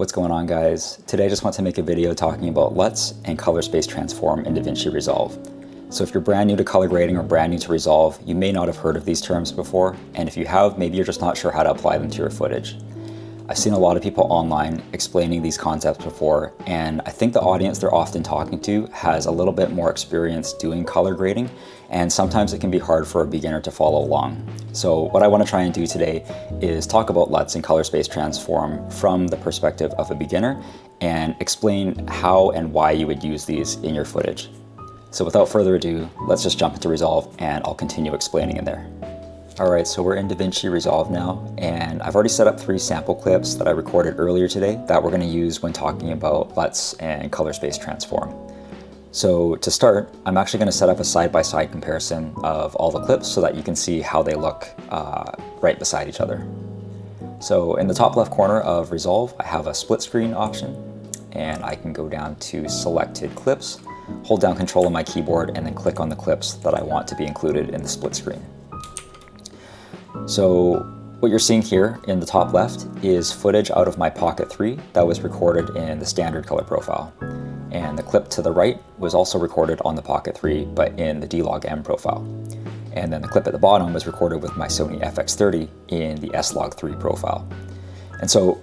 What's going on, guys? Today I just want to make a video talking about LUTs and color space transform in DaVinci Resolve. So if you're brand new to color grading or brand new to Resolve, you may not have heard of these terms before, and if you have, maybe you're just not sure how to apply them to your footage. I've seen a lot of people online explaining these concepts before, and I think the audience they're often talking to has a little bit more experience doing color grading, and sometimes it can be hard for a beginner to follow along. So what I want to try and do today is talk about LUTs and color space transform from the perspective of a beginner and explain how and why you would use these in your footage. So without further ado, let's just jump into Resolve and I'll continue explaining in there. Alright, so we're in DaVinci Resolve now, and I've already set up 3 sample clips that I recorded earlier today that we're going to use when talking about LUTs and color space transform. So to start, I'm actually going to set up a side-by-side comparison of all the clips so that you can see how they look right beside each other. So in the top left corner of Resolve, I have a split screen option, and I can go down to selected clips, hold down Control on my keyboard, and then click on the clips that I want to be included in the split screen. So what you're seeing here in the top left is footage out of my Pocket 3 that was recorded in the standard color profile. And the clip to the right was also recorded on the Pocket 3, but in the D-Log-M profile. And then the clip at the bottom was recorded with my Sony FX30 in the S-Log3 profile. And so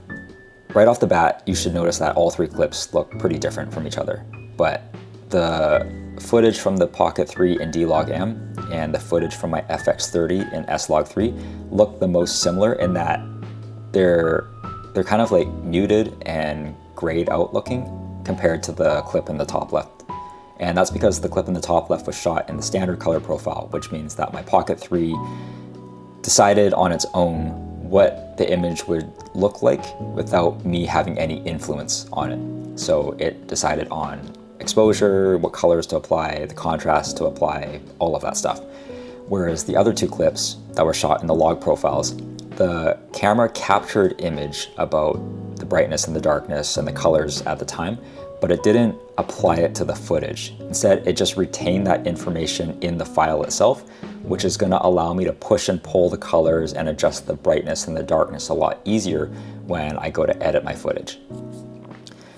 right off the bat, you should notice that all 3 clips look pretty different from each other. But the footage from the Pocket 3 in D-Log-M and the footage from my FX30 in S-Log3 look the most similar in that they're kind of like muted and grayed out looking compared to the clip in the top left. And that's because the clip in the top left was shot in the standard color profile, which means that my Pocket 3 decided on its own what the image would look like without me having any influence on it. So it decided on exposure, what colors to apply, the contrast to apply, all of that stuff. Whereas the other 2 clips that were shot in the log profiles, the camera captured image about the brightness and the darkness and the colors at the time, but it didn't apply it to the footage. Instead, it just retained that information in the file itself, which is going to allow me to push and pull the colors and adjust the brightness and the darkness a lot easier when I go to edit my footage.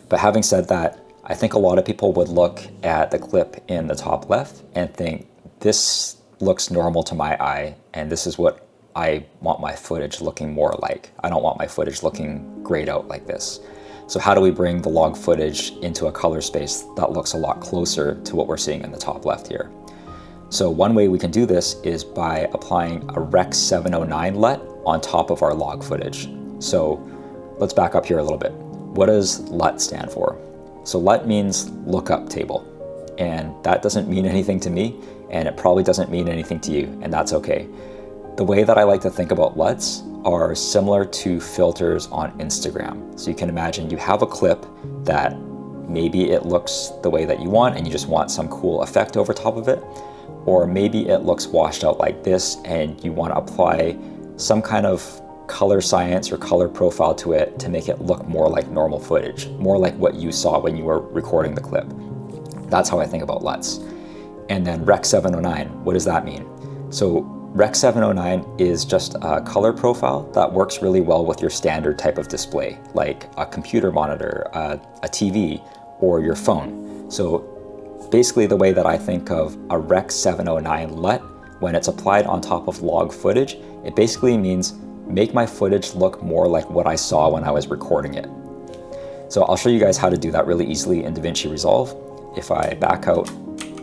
But having said that, I think a lot of people would look at the clip in the top left and think, this looks normal to my eye, and this is what I want my footage looking more like. I don't want my footage looking grayed out like this. So how do we bring the log footage into a color space that looks a lot closer to what we're seeing in the top left here? So one way we can do this is by applying a Rec709 LUT on top of our log footage. So let's back up here a little bit. What does LUT stand for? So LUT means lookup table, and that doesn't mean anything to me, and it probably doesn't mean anything to you, and that's okay. The way that I like to think about LUTs are similar to filters on Instagram. So you can imagine you have a clip that maybe it looks the way that you want and you just want some cool effect over top of it, or maybe it looks washed out like this and you want to apply some kind of color science or color profile to it to make it look more like normal footage, more like what you saw when you were recording the clip. That's how I think about LUTs. And then Rec709, what does that mean? So Rec709 is just a color profile that works really well with your standard type of display, like a computer monitor, a TV, or your phone. So basically the way that I think of a Rec709 LUT, when it's applied on top of log footage, it basically means make my footage look more like what I saw when I was recording it. So I'll show you guys how to do that really easily in DaVinci Resolve. If I back out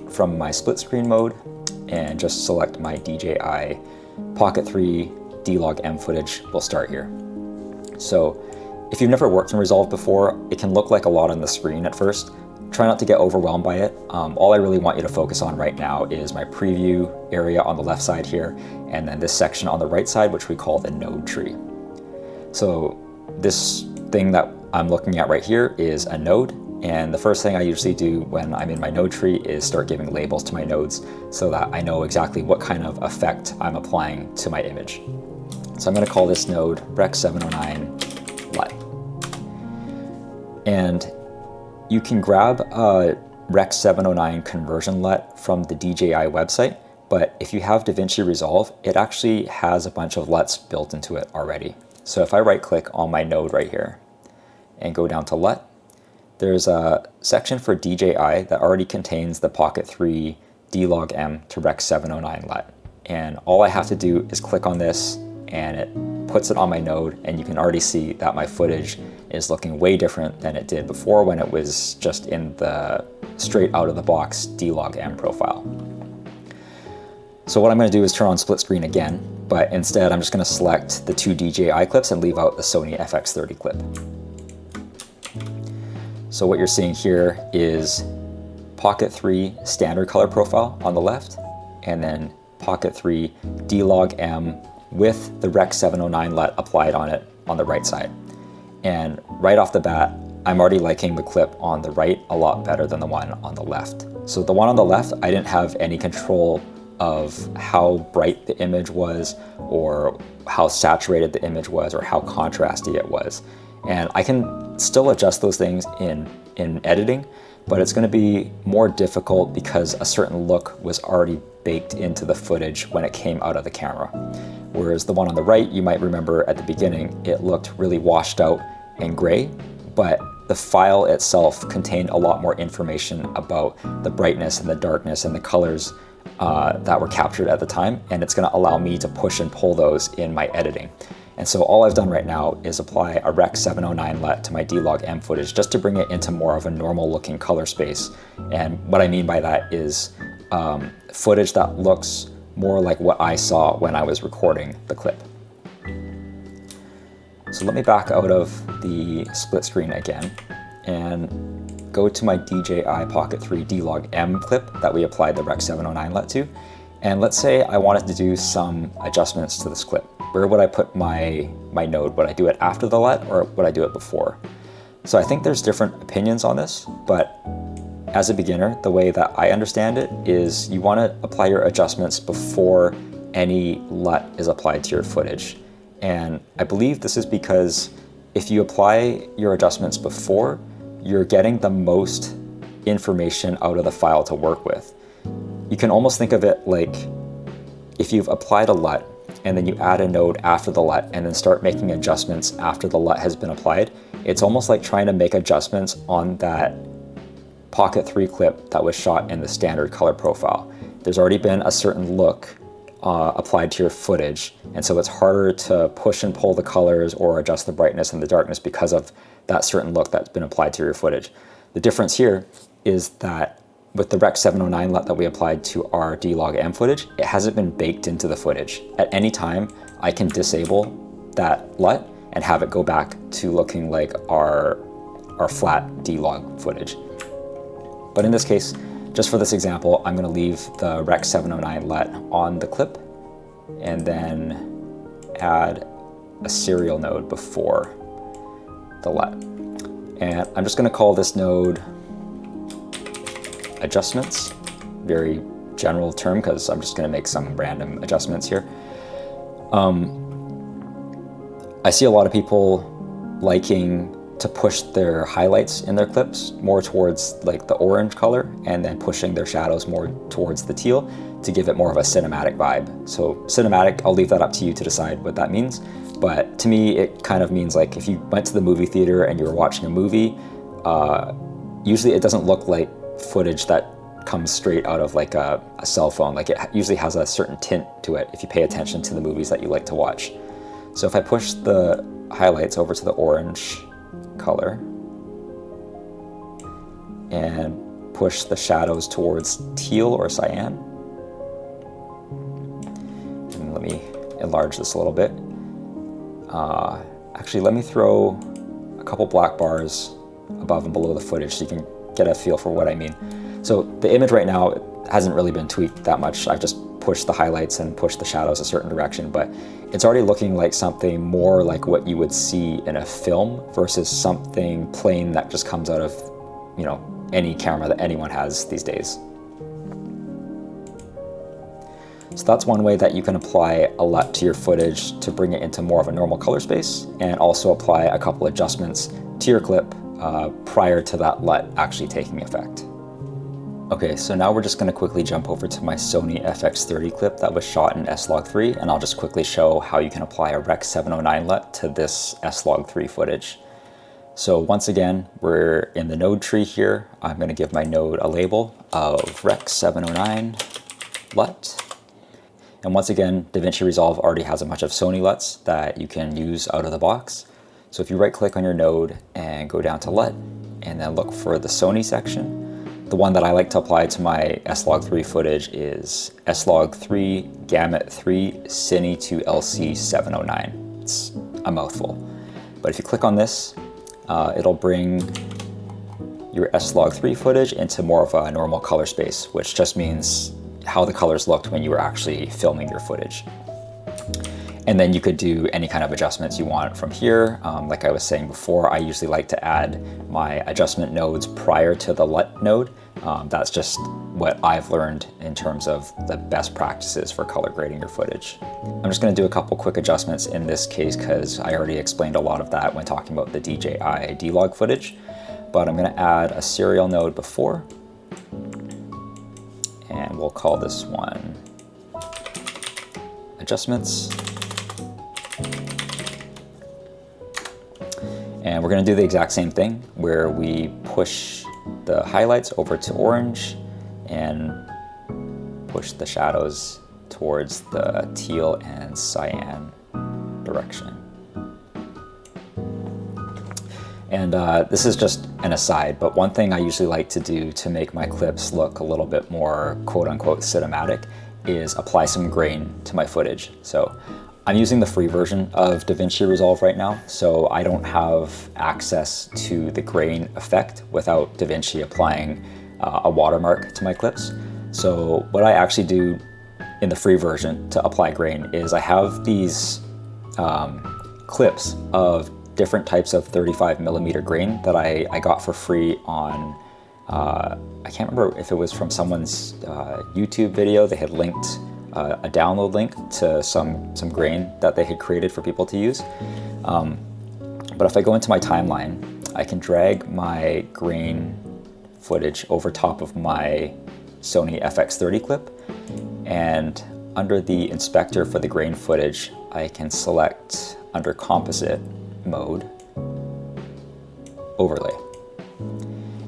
from my split screen mode and just select my DJI Pocket 3 D-Log-M footage, we'll start here. So if you've never worked in Resolve before, it can look like a lot on the screen at first. Try not to get overwhelmed by it. All I really want you to focus on right now is my preview area on the left side here, and then this section on the right side, which we call the node tree. So this thing that I'm looking at right here is a node, and the first thing I usually do when I'm in my node tree is start giving labels to my nodes so that I know exactly what kind of effect I'm applying to my image. So I'm going to call this node Rec709 LUT. And you can grab a Rec709 conversion LUT from the DJI website, but if you have DaVinci Resolve, it actually has a bunch of LUTs built into it already. So if I right click on my node right here, and go down to LUT, there's a section for DJI that already contains the Pocket 3 D-Log-M to Rec709 LUT. And all I have to do is click on this and it puts it on my node, and you can already see that my footage is looking way different than it did before when it was just in the straight out of the box D-Log-M profile. So what I'm going to do is turn on split screen again, but instead I'm just going to select the 2 DJI clips and leave out the Sony FX30 clip. So what you're seeing here is Pocket 3 standard color profile on the left, and then Pocket 3 D-Log-M with the Rec709 LUT applied on it on the right side. And right off the bat, I'm already liking the clip on the right a lot better than the one on the left. So the one on the left, I didn't have any control of how bright the image was, or how saturated the image was, or how contrasty it was. And I can still adjust those things in editing, but it's going to be more difficult because a certain look was already baked into the footage when it came out of the camera. Whereas the one on the right, you might remember at the beginning, it looked really washed out and gray, but the file itself contained a lot more information about the brightness and the darkness and the colors that were captured at the time, and it's going to allow me to push and pull those in my editing. And so all I've done right now is apply a Rec709 LUT to my D-Log-M footage just to bring it into more of a normal looking color space. And what I mean by that is footage that looks more like what I saw when I was recording the clip. So let me back out of the split screen again and go to my DJI Pocket 3 D-Log-M clip that we applied the Rec709 LUT to. And let's say I wanted to do some adjustments to this clip. Where would I put my node? Would I do it after the LUT, or would I do it before? So I think there's different opinions on this, but as a beginner, the way that I understand it is you want to apply your adjustments before any LUT is applied to your footage. And I believe this is because if you apply your adjustments before, you're getting the most information out of the file to work with. You can almost think of it like if you've applied a LUT and then you add a node after the LUT and then start making adjustments after the LUT has been applied, it's almost like trying to make adjustments on that Pocket 3 clip that was shot in the standard color profile. There's already been a certain look applied to your footage, and so it's harder to push and pull the colors or adjust the brightness and the darkness because of that certain look that's been applied to your footage. The difference here is that with the Rec709 LUT that we applied to our D-Log-M footage, it hasn't been baked into the footage. At any time, I can disable that LUT and have it go back to looking like our flat D-Log footage. But in this case, just for this example, I'm going to leave the Rec709 LUT on the clip and then add a serial node before the LUT. And I'm just going to call this node adjustments, very general term because I'm just going to make some random adjustments here. I see a lot of people liking to push their highlights in their clips more towards like the orange color and then pushing their shadows more towards the teal to give it more of a cinematic vibe. So cinematic, I'll leave that up to you to decide what that means. But to me, it kind of means like if you went to the movie theater and you were watching a movie, usually it doesn't look like footage that comes straight out of like a cell phone. Like it usually has a certain tint to it if you pay attention to the movies that you like to watch. So if I push the highlights over to the orange color and push the shadows towards teal or cyan, and let me enlarge this a little bit. Actually, let me throw a couple black bars above and below the footage so you can get a feel for what I mean. So the image right now hasn't really been tweaked that much. I've just pushed the highlights and pushed the shadows a certain direction, but it's already looking like something more like what you would see in a film versus something plain that just comes out of, you know, any camera that anyone has these days. So that's one way that you can apply a LUT to your footage to bring it into more of a normal color space, and also apply a couple adjustments to your clip prior to that LUT actually taking effect. Okay, so now we're just going to quickly jump over to my Sony FX30 clip that was shot in S-Log3, and I'll just quickly show how you can apply a Rec709 LUT to this S-Log3 footage. So once again, we're in the node tree here. I'm going to give my node a label of Rec709 LUT. And once again, DaVinci Resolve already has a bunch of Sony LUTs that you can use out of the box. So if you right click on your node and go down to LUT and then look for the Sony section, the one that I like to apply to my S-Log3 footage is S-Log3 Gamut 3 Cine to LC 709. It's a mouthful. But if you click on this, it'll bring your S-Log3 footage into more of a normal color space, which just means how the colors looked when you were actually filming your footage. And then you could do any kind of adjustments you want from here. Like I was saying before, I usually like to add my adjustment nodes prior to the LUT node. That's just what I've learned in terms of the best practices for color grading your footage. I'm just going to do a couple quick adjustments in this case because I already explained a lot of that when talking about the DJI D-Log footage. But I'm going to add a serial node before. And we'll call this one adjustments. And we're going to do the exact same thing where we push the highlights over to orange and push the shadows towards the teal and cyan direction. And this is just an aside, but one thing I usually like to do to make my clips look a little bit more quote-unquote cinematic is apply some grain to my footage. So I'm using the free version of DaVinci Resolve right now, so I don't have access to the grain effect without DaVinci applying a watermark to my clips. So what I actually do in the free version to apply grain is I have these clips of different types of 35mm grain that I got for free on, I can't remember if it was from someone's YouTube video. They had linked a download link to some grain that they had created for people to use. But if I go into my timeline, I can drag my grain footage over top of my Sony FX30 clip, and under the inspector for the grain footage, I can select under composite mode, overlay.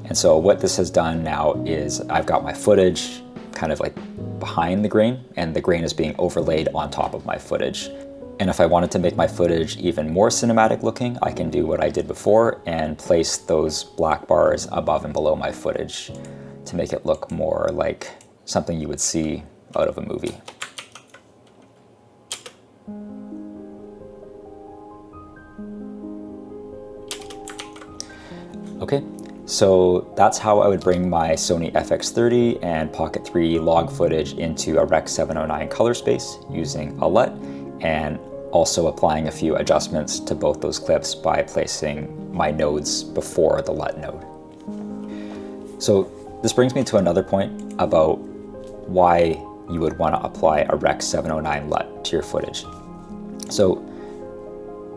And so what this has done now is I've got my footage kind of like behind the grain, and the grain is being overlaid on top of my footage. And if I wanted to make my footage even more cinematic looking, I can do what I did before and place those black bars above and below my footage to make it look more like something you would see out of a movie. Okay, so that's how I would bring my Sony FX30 and Pocket 3 log footage into a Rec709 color space using a LUT, and also applying a few adjustments to both those clips by placing my nodes before the LUT node. So this brings me to another point about why you would want to apply a Rec709 LUT to your footage. So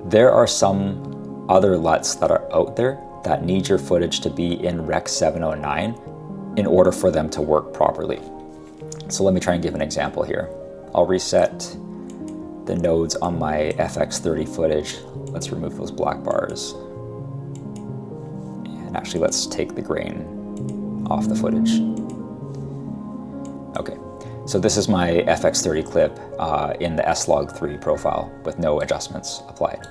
there are some other LUTs that are out there that need your footage to be in Rec709 in order for them to work properly. So let me try and give an example here. I'll reset the nodes on my FX30 footage. Let's remove those black bars. And actually, let's take the grain off the footage. Okay, so this is my FX30 clip in the S-Log3 profile with no adjustments applied.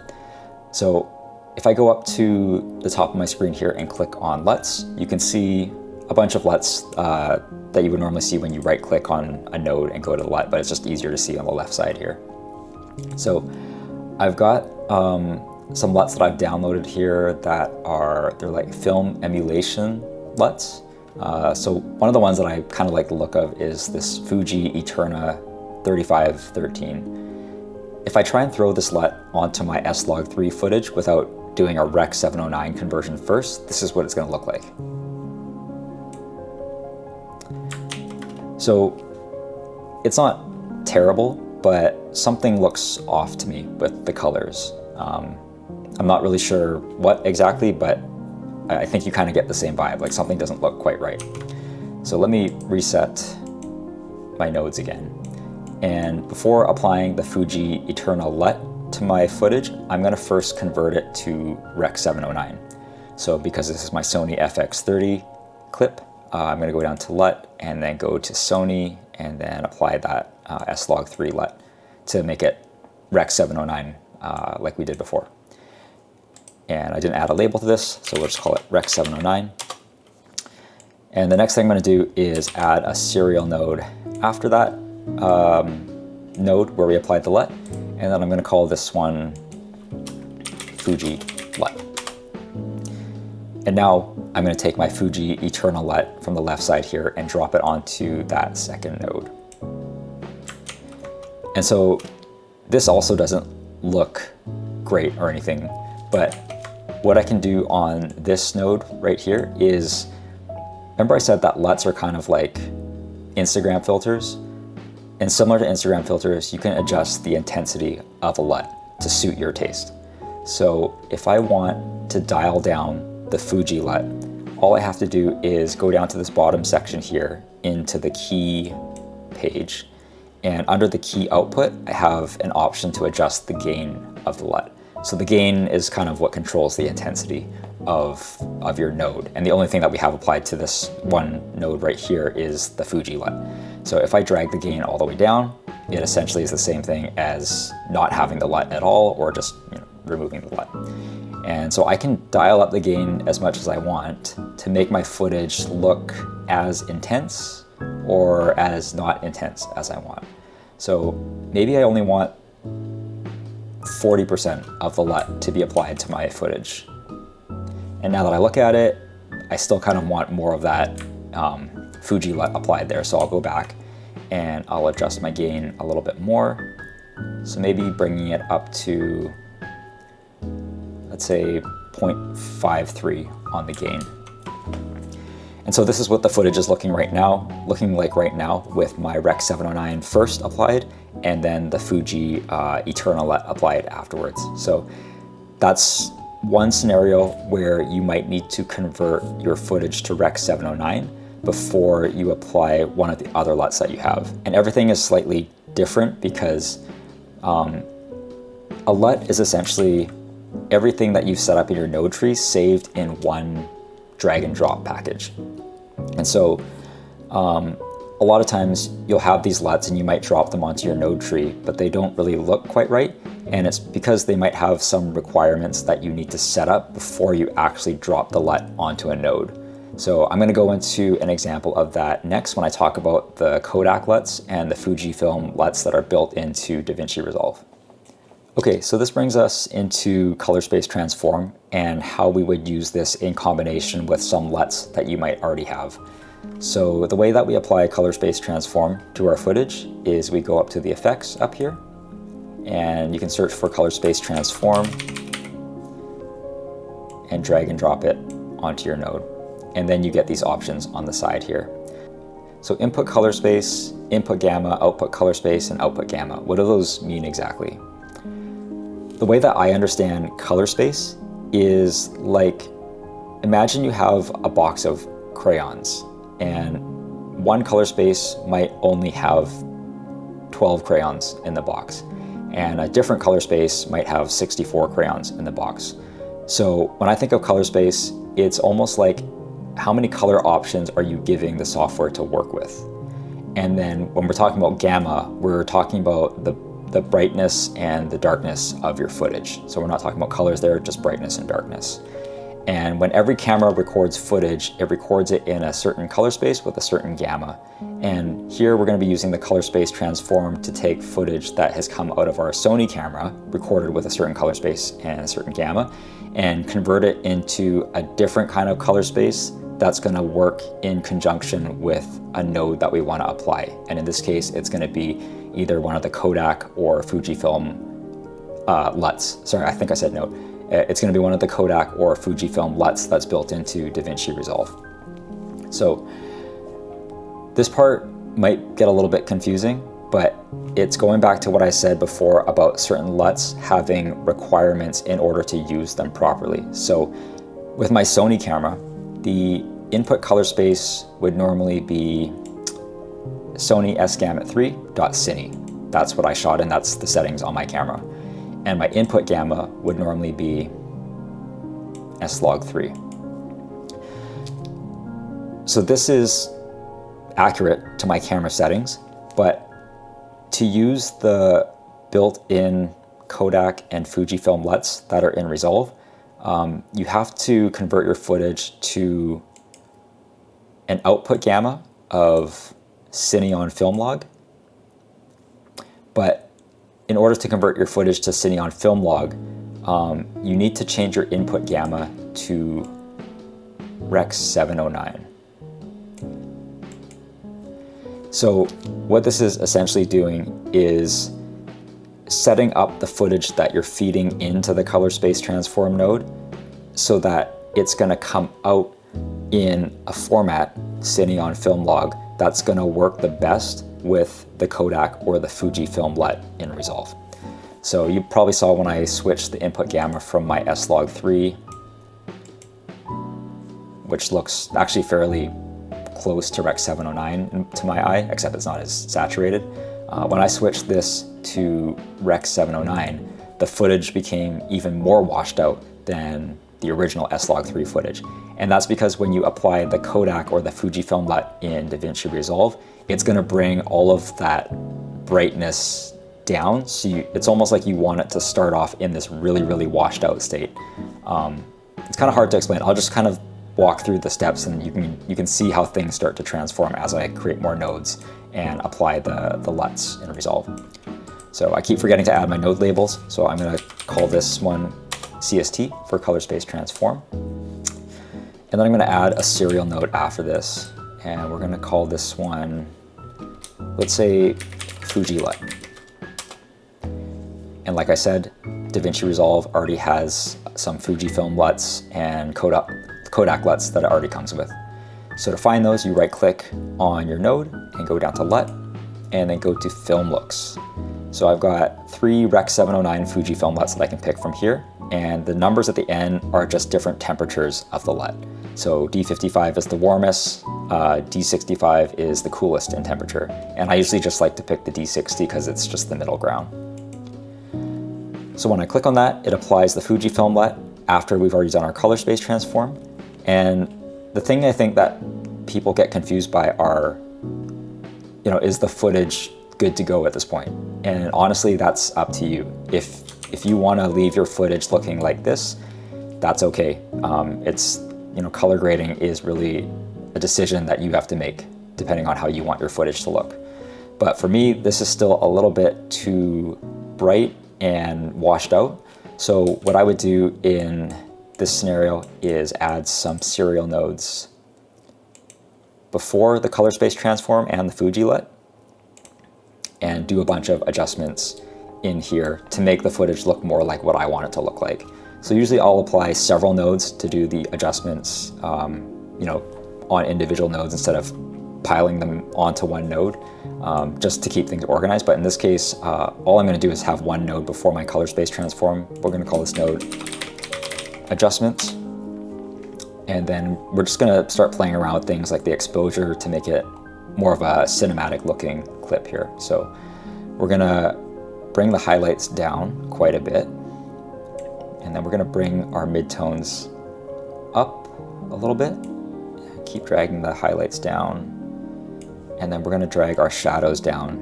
So if I go up to the top of my screen here and click on LUTs, you can see a bunch of LUTs that you would normally see when you right click on a node and go to the LUT, but it's just easier to see on the left side here. So I've got some LUTs that I've downloaded here that they're like film emulation LUTs. So one of the ones that I kind of like the look of is this Fuji Eterna 3513. If I try and throw this LUT onto my S-Log3 footage without doing a Rec709 conversion first, this is what it's going to look like. So it's not terrible, but something looks off to me with the colors. I'm not really sure what exactly, but I think you kind of get the same vibe, like something doesn't look quite right. So let me reset my nodes again. And before applying the Fuji Eterna LUT to my footage, I'm going to first convert it to Rec709. So because this is my Sony FX30 clip, I'm going to go down to LUT and then go to Sony and then apply that S-Log3 LUT to make it Rec709 like we did before. And I didn't add a label to this, so we'll just call it Rec709. And the next thing I'm going to do is add a serial node after that node where we applied the LUT, and then I'm going to call this one Fuji LUT. And now I'm going to take my Fuji Eternal LUT from the left side here and drop it onto that second node. And so this also doesn't look great or anything, but what I can do on this node right here is, remember I said that LUTs are kind of like Instagram filters? And similar to Instagram filters, you can adjust the intensity of a LUT to suit your taste. So if I want to dial down the Fuji LUT, all I have to do is go down to this bottom section here into the key page. And under the key output, I have an option to adjust the gain of the LUT. So the gain is kind of what controls the intensity of your node. And the only thing that we have applied to this one node right here is the Fuji LUT. So if I drag the gain all the way down, it essentially is the same thing as not having the LUT at all, or just removing the LUT. And so I can dial up the gain as much as I want to make my footage look as intense or as not intense as I want. So maybe I only want 40% of the LUT to be applied to my footage. And now that I look at it, I still kind of want more of that Fuji LUT applied there. So I'll go back and I'll adjust my gain a little bit more. So maybe bringing it up to, let's say 0.53 on the gain. And so this is what the footage is looking like right now with my Rec709 first applied and then the Fuji Eternal LUT applied afterwards. So that's one scenario where you might need to convert your footage to Rec709 before you apply one of the other LUTs that you have. And everything is slightly different because a LUT is essentially everything that you've set up in your node tree saved in one drag and drop package. And so a lot of times you'll have these LUTs and you might drop them onto your node tree, but they don't really look quite right. And it's because they might have some requirements that you need to set up before you actually drop the LUT onto a node. So I'm going to go into an example of that next when I talk about the Kodak LUTs and the Fujifilm LUTs that are built into DaVinci Resolve. Okay, so this brings us into color space transform and how we would use this in combination with some LUTs that you might already have. So the way that we apply color space transform to our footage is we go up to the effects up here and you can search for color space transform and drag and drop it onto your node. And then you get these options on the side here. So input color space, input gamma, output color space, and output gamma. What do those mean exactly? The way that I understand color space is like, imagine you have a box of crayons and one color space might only have 12 crayons in the box and a different color space might have 64 crayons in the box. So when I think of color space, it's almost like how many color options are you giving the software to work with? And then when we're talking about gamma, we're talking about the brightness and the darkness of your footage. So we're not talking about colors there, just brightness and darkness. And when every camera records footage, it records it in a certain color space with a certain gamma. And here we're going to be using the color space transform to take footage that has come out of our Sony camera, recorded with a certain color space and a certain gamma, and convert it into a different kind of color space that's going to work in conjunction with a node that we want to apply. And in this case, it's going to be either one of the Kodak or Fujifilm LUTs. Sorry, I think I said node. It's going to be one of the Kodak or Fujifilm LUTs that's built into DaVinci Resolve. So this part might get a little bit confusing, but it's going back to what I said before about certain LUTs having requirements in order to use them properly. So with my Sony camera, the input color space would normally be Sony sgamut3.cine. That's what I shot in, that's the settings on my camera. And my input gamma would normally be S-Log3. So this is accurate to my camera settings, but to use the built-in Kodak and Fujifilm LUTs that are in Resolve, you have to convert your footage to an output gamma of Cine on film log. But in order to convert your footage to Cine on film log, you need to change your input gamma to Rec709. So what this is essentially doing is setting up the footage that you're feeding into the color space transform node so that it's going to come out in a format, Cine on film log, that's going to work the best with the Kodak or the Fujifilm LUT in Resolve. So you probably saw when I switched the input gamma from my S-Log3, which looks actually fairly close to Rec709 to my eye, except it's not as saturated. When I switched this to Rec709, the footage became even more washed out than the original S-Log3 footage. And that's because when you apply the Kodak or the Fujifilm LUT in DaVinci Resolve, it's going to bring all of that brightness down. So it's almost like you want it to start off in this really, really washed out state. It's kind of hard to explain. I'll just kind of walk through the steps and you can see how things start to transform as I create more nodes and apply the LUTs in Resolve. So I keep forgetting to add my node labels. So I'm going to call this one CST for color space transform. And then I'm going to add a serial node after this. And we're going to call this one, let's say, Fuji LUT. And like I said, DaVinci Resolve already has some Fujifilm LUTs and Kodak LUTs that it already comes with. So to find those, you right-click on your node and go down to LUT, and then go to Film Looks. So I've got 3 Rec709 Fujifilm LUTs that I can pick from here, and the numbers at the end are just different temperatures of the LUT. So D55 is the warmest, D65 is the coolest in temperature, and I usually just like to pick the D60 because it's just the middle ground. So when I click on that, it applies the Fujifilm LUT after we've already done our color space transform. And the thing I think that people get confused by are, is the footage good to go at this point? And honestly, that's up to you. If you want to leave your footage looking like this, that's okay. Color grading is really a decision that you have to make depending on how you want your footage to look. But for me, this is still a little bit too bright and washed out. So what I would do in this scenario is add some serial nodes before the color space transform and the Fuji LUT, and do a bunch of adjustments in here to make the footage look more like what I want it to look like. So usually I'll apply several nodes to do the adjustments, on individual nodes instead of piling them onto one node, just to keep things organized. But in this case, all I'm going to do is have one node before my color space transform. We're going to call this node Adjustments. And then we're just going to start playing around with things like the exposure to make it more of a cinematic looking clip here. So we're going to bring the highlights down quite a bit. And then we're going to bring our midtones up a little bit. Keep dragging the highlights down. And then we're going to drag our shadows down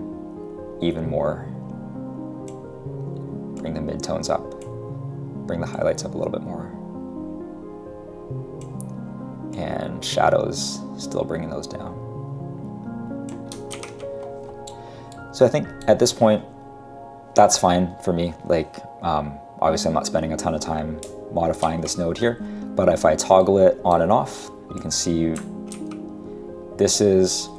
even more. Bring the midtones up. Bring the highlights up a little bit more. And shadows, still bringing those down. So I think at this point, that's fine for me. Obviously I'm not spending a ton of time modifying this node here, but if I toggle it on and off, you can see this is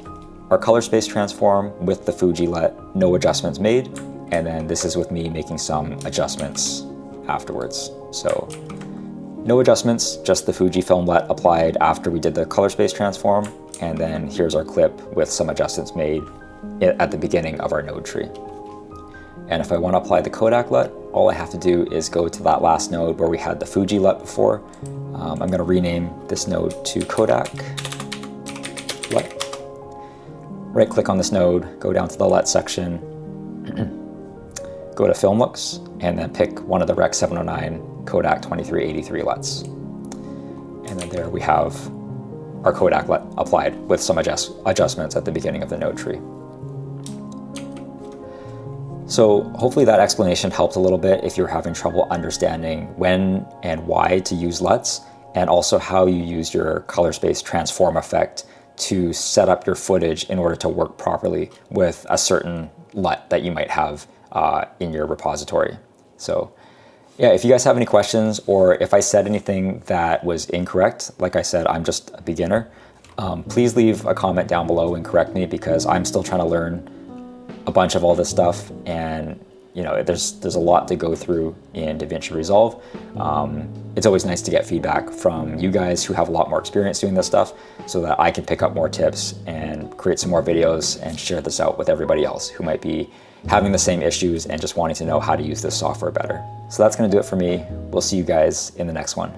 our color space transform with the Fuji LUT, no adjustments made, and then this is with me making some adjustments afterwards. So no adjustments, just the Fujifilm LUT applied after we did the color space transform, and then here's our clip with some adjustments made at the beginning of our node tree. And if I want to apply the Kodak LUT, all I have to do is go to that last node where we had the Fuji LUT before. I'm going to rename this node to Kodak LUT. Right click on this node, go down to the LUT section, go to Film Looks, and then pick one of the Rec709 Kodak 2383 LUTs. And then there we have our Kodak LUT applied with some adjustments at the beginning of the node tree. So hopefully that explanation helped a little bit if you're having trouble understanding when and why to use LUTs, and also how you use your color space transform effect to set up your footage in order to work properly with a certain LUT that you might have in your repository. So yeah, if you guys have any questions, or if I said anything that was incorrect, like I said, I'm just a beginner, please leave a comment down below and correct me, because I'm still trying to learn a bunch of all this stuff, and you know, there's a lot to go through in DaVinci Resolve. It's always nice to get feedback from you guys who have a lot more experience doing this stuff, so that I can pick up more tips and create some more videos and share this out with everybody else who might be having the same issues and just wanting to know how to use this software better. So that's going to do it for me. We'll see you guys in the next one.